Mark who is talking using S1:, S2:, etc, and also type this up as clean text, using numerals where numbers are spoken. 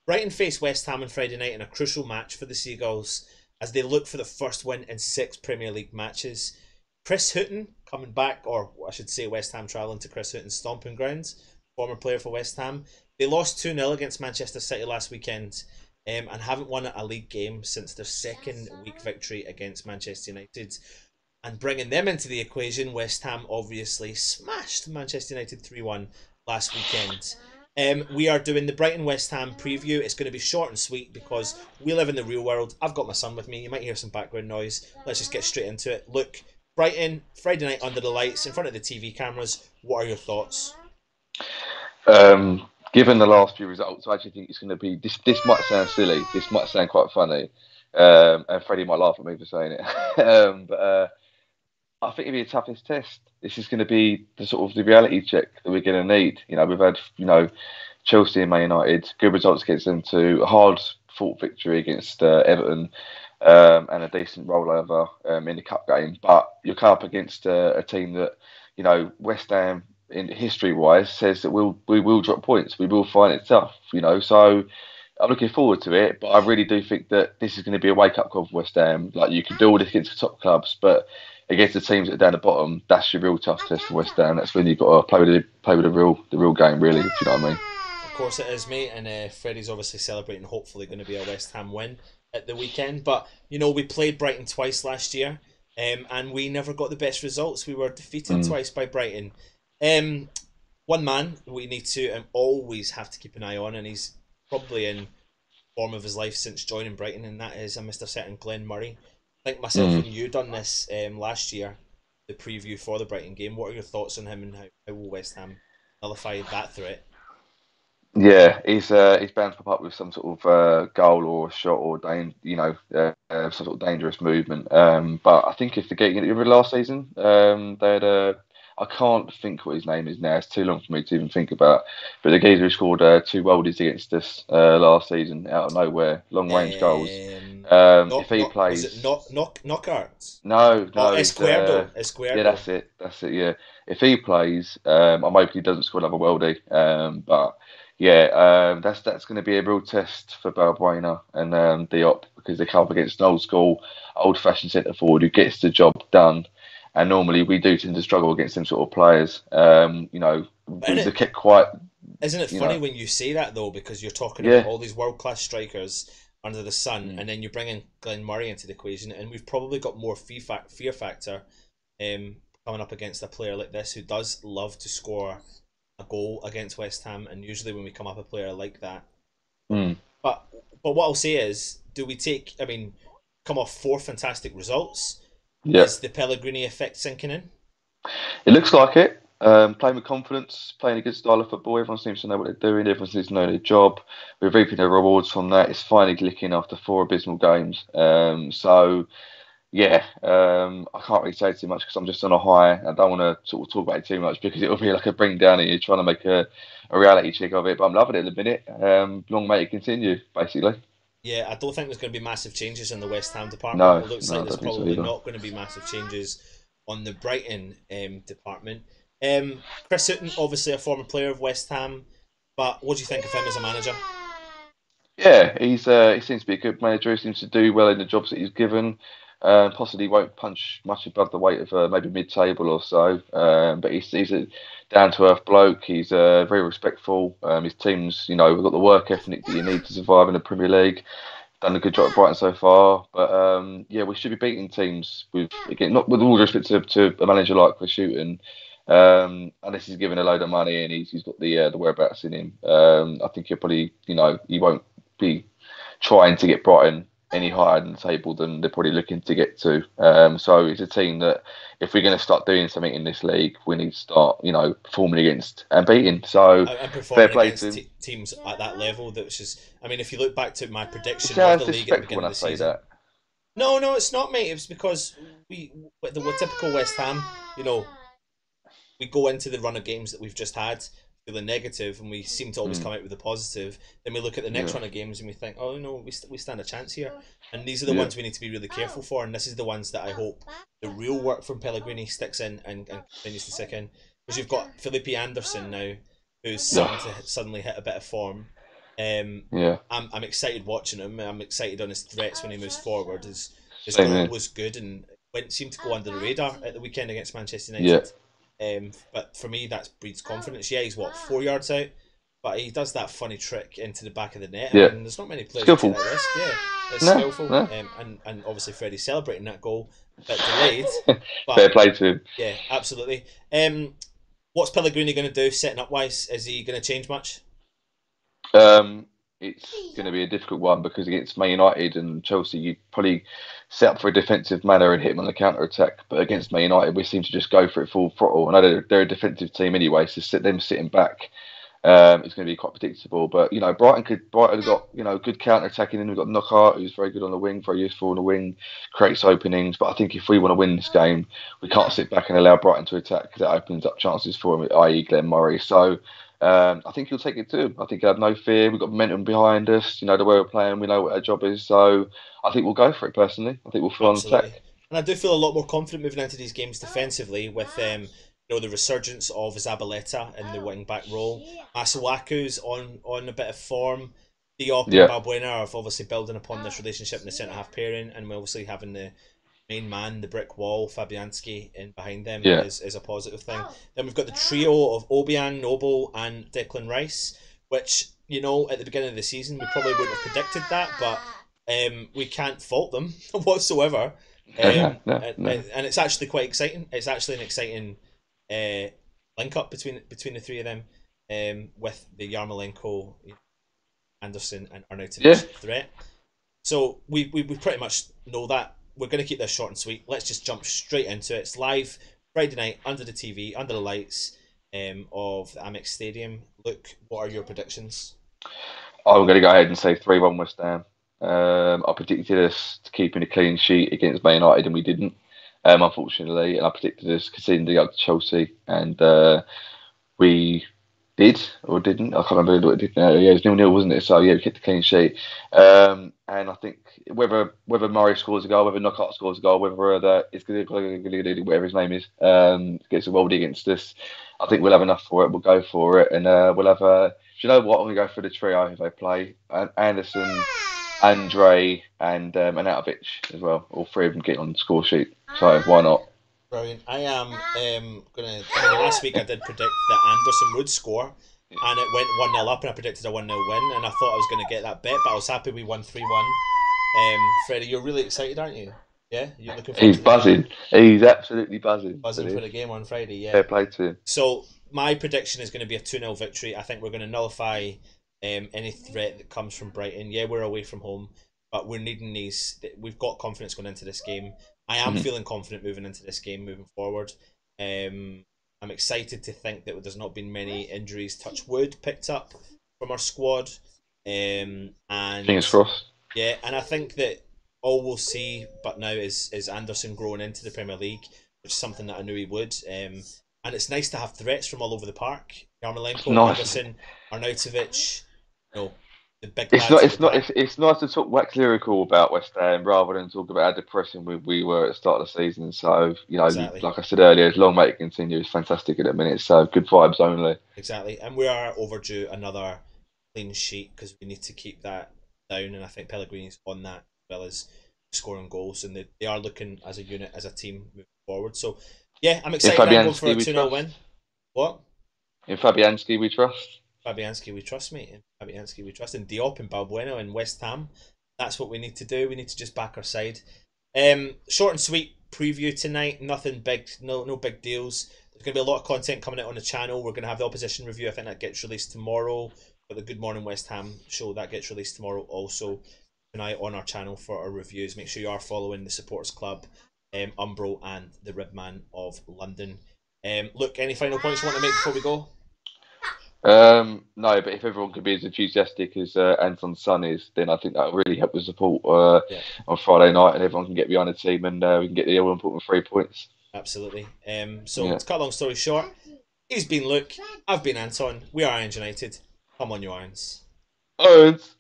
S1: Brighton face West Ham on Friday night in a crucial match for the Seagulls as they look for the first win in 6 Premier League matches. Chris Hughton coming back, or I should say West Ham travelling to Chris Hughton's stomping grounds, former player for West Ham. They lost 2-0 against Manchester City last weekend and haven't won a league game since their second week victory against Manchester United. And bringing them into the equation, West Ham obviously smashed Manchester United 3-1 last weekend. We are doing the Brighton West Ham preview. It's going to be short and sweet because we live in the real world. I've got my son with me. You might hear some background noise. Let's just get straight into it. Look, Brighton, Friday night under the lights, in front of the TV cameras. What are your thoughts?
S2: Given the last few results, I actually think it's going to be... This might sound silly. This might sound quite funny. And Freddie might laugh at me for saying it. But I think it'll be the toughest test. This is going to be the sort of the reality check that we're going to need. We've had, Chelsea and Man United, good results against them too, a hard-fought victory against Everton, and a decent rollover in the cup game. But you're coming up against a team that, West Ham, in history-wise, says that we will drop points. We will find it tough, So I'm looking forward to it, but I really do think that this is going to be a wake-up call for West Ham. Like, you can do all this against the top clubs, but against the teams that are down the bottom, that's your real tough test for West Ham. That's when you've got to play with the real game, really, if you know what I mean.
S1: Of course it is, mate, and Freddie's obviously celebrating hopefully going to be a West Ham win at the weekend. But, we played Brighton twice last year, and we never got the best results. We were defeated twice by Brighton. One man we need to always have to keep an eye on, and he's probably in form of his life since joining Brighton, and that is a Mr. Certain Glenn Murray. I think myself and you done this last year, the preview for the Brighton game. What are your thoughts on him, and how will West Ham nullify that threat?
S2: Yeah, he's bound to pop up with some sort of goal or shot or some sort of dangerous movement. But I think if they're getting it over last season, they had I can't think what his name is now. It's too long for me to even think about. But the geezer who scored 2 worldies against us last season out of nowhere, long range goals. If he plays,
S1: was it Knockouts?
S2: no,
S1: Oh,
S2: no,
S1: Esquerdo. Esquerdo.
S2: yeah, that's it. Yeah, if he plays, I'm hoping he doesn't score another worldie. But yeah, that's going to be a real test for Balbuena and Diop because they come up against an old school, old-fashioned centre forward who gets the job done. And normally we do tend to struggle against them sort of players. They're kept quiet.
S1: Isn't it funny when you say that though? Because you're talking about all these world-class strikers under the sun, and then you bring in Glenn Murray into the equation, and we've probably got more fear factor coming up against a player like this who does love to score a goal against West Ham, and usually when we come up a player like that. But what I'll say is, do we take? I mean, come off 4 fantastic results.
S2: Yeah.
S1: Is the Pellegrini effect sinking in?
S2: It looks like it. Playing with confidence, playing a good style of football. Everyone seems to know what they're doing. Everyone seems to know their job. We're reaping the rewards from that. It's finally clicking after 4 abysmal games. I can't really say too much because I'm just on a high. I don't want to sort of talk about it too much because it'll be like a bring down and you're trying to make a reality check of it. But I'm loving it at the minute. Long may it continue, basically.
S1: Yeah, I don't think there's going to be massive changes in the West Ham department. It looks like there's probably not going to be massive changes on the Brighton department. Chris Hughton, obviously a former player of West Ham, but what do you think of him as a manager?
S2: Yeah, he seems to be a good manager. He seems to do well in the jobs that he's given. Possibly won't punch much above the weight of maybe mid-table or so. But he's a down-to-earth bloke. He's very respectful. His team's, we've got the work ethic that you need to survive in the Premier League. Done a good job at Brighton so far. But we should be beating teams with, again, not with all respect to a manager like Chris Hughton. Unless he's given a load of money and he's got the whereabouts in him. I think he'll probably, he won't be trying to get Brighton any higher than the table than they're probably looking to get to. So it's a team that if we're going to start doing something in this league, we need to start, performing against and beating. So
S1: and performing against teams at that level. That's just, I mean, if you look back to my prediction of the league at the beginning of the season. That. No, it's not, mate. It's because we're typical West Ham. We go into the run of games that we've just had feeling negative, and we seem to always come out with a positive. Then we look at the next run of games and we think, oh no, we stand a chance here. And these are the ones we need to be really careful for. And this is the ones that I hope the real work from Pellegrini sticks in and continues to stick in. Because you've got Felipe Anderson now, who's starting to suddenly hit a bit of form.
S2: Yeah.
S1: I'm excited watching him. I'm excited on his threats when he moves forward. His
S2: Same
S1: goal
S2: here.
S1: was good and seemed to go under the radar at the weekend against Manchester
S2: Yeah.
S1: United. But for me, that breeds confidence. Yeah, he's 4 yards out, but he does that funny trick into the back of the net. I
S2: Yeah.
S1: mean, there's not many players who take
S2: Skillful.
S1: that risk. Yeah, it's
S2: No.
S1: skillful.
S2: No.
S1: And obviously Freddie celebrating that goal, a bit delayed,
S2: Fair
S1: but
S2: play to him.
S1: yeah, absolutely. What's Pellegrini going to do setting up wise? Is he going to change much?
S2: Um, it's going to be a difficult one because against Man United and Chelsea, you probably set up for a defensive manner and hit them on the counter attack. But against Man United, we seem to just go for it full throttle. I know they're a defensive team anyway, so them sitting back, it's going to be quite predictable. But Brighton got good counter attacking, and we've got Knockaert, who's very good on the wing, very useful on the wing, creates openings. But I think if we want to win this game, we can't sit back and allow Brighton to attack because that opens up chances for him, i.e. Glenn Murray. So. I think he'll take it too. I think he'll have no fear. We've got momentum behind us. You know the way we're playing. We know what our job is. So I think we'll go for it. Personally, I think we'll full on
S1: Absolutely.
S2: attack.
S1: And I do feel a lot more confident moving into these games defensively with the resurgence of Zabaleta in the wing back role. Masuaku's on a bit of form. Diop and Balbuena are obviously building upon this relationship in the centre half pairing, and we're obviously having the main man, the brick wall, Fabianski in behind them is a positive thing. Then we've got the trio of Obiang, Noble, and Declan Rice, which, at the beginning of the season, we probably wouldn't have predicted that, but we can't fault them whatsoever.
S2: No.
S1: And it's actually quite exciting. It's actually an exciting link up between the three of them, with the Yarmolenko, Anderson, and Arnautovic threat. So we pretty much know that. We're going to keep this short and sweet. Let's just jump straight into it. It's live Friday night under the TV, under the lights of the Amex Stadium. Luke, what are your predictions?
S2: I'm going to go ahead and say 3-1 West Ham. I predicted us to keeping a clean sheet against Man United, and we didn't, unfortunately. And I predicted us conceding the to Chelsea, and we did or didn't. I can't remember what it did now. Yeah, it was 0-0, wasn't it? So yeah, we kept the clean sheet. And I think whether Murray scores a goal, whether Knockaert scores a goal, whether it's going to whatever his name is, gets a worldie against us, I think we'll have enough for it. We'll go for it, and we'll have a. Do you know what? I'm going to go for the trio if they play. Anderson, Andre, and Arnautovic as well. All three of them get on the score sheet. So why not?
S1: Brilliant. I am gonna. Last week I did predict that Anderson would score, and it went 1-0 up, and I predicted a 1-0 win, and I thought I was going to get that bet, but I was happy we won 3-1. Freddie, you're really excited, aren't you? Yeah, you're looking forward
S2: He's
S1: to the
S2: buzzing.
S1: game?
S2: He's absolutely buzzing.
S1: Buzzing for the game on Friday. Yeah.
S2: Fair play to him.
S1: So my prediction is going to be a 2-0 victory. I think we're going to nullify any threat that comes from Brighton. Yeah, we're away from home, but we're needing these. We've got confidence going into this game. I am feeling confident moving into this game, moving forward. I'm excited to think that there's not been many injuries, touch wood, picked up from our squad. And
S2: Fingers crossed.
S1: Yeah, and I think that all we'll see but now is Anderson growing into the Premier League, which is something that I knew he would. And it's nice to have threats from all over the park. Yarmolenko, Anderson, Arnautovic, the big lads.
S2: It's nice to talk wax lyrical about West Ham rather than talk about how depressing we were at the start of the season. So
S1: Exactly.
S2: like I said earlier, as long may it continue. It's fantastic at the minute. So good vibes only.
S1: Exactly, and we are overdue another clean sheet because we need to keep that down. And I think Pellegrini's on that as well as scoring goals, and they are looking as a unit, as a team moving forward. So yeah, I'm excited. I'm going for a 2-0 win. What?
S2: In Fabianski we trust.
S1: Fabianski we trust, mate. In Fabianski we trust. And Diop and Balbuena and West Ham. That's what we need to do. We need to just back our side. Short and sweet preview tonight. Nothing big. No big deals. There's going to be a lot of content coming out on the channel. We're going to have the opposition review. I think that gets released tomorrow. But the Good Morning West Ham show, that gets released tomorrow also. Keep an eye on our channel for our reviews. Make sure you are following the Supporters Club, Umbro, and the Ribman of London. Look, any final points you want to make before we go?
S2: No, but if everyone could be as enthusiastic as Anton's son is, then I think that will really help the support on Friday night, and everyone can get behind the team, and we can get the all important 3 points.
S1: Absolutely. To cut a long story short, he's been Luke, I've been Anton. We are Irons United. Come on, you Irons.
S2: Irons.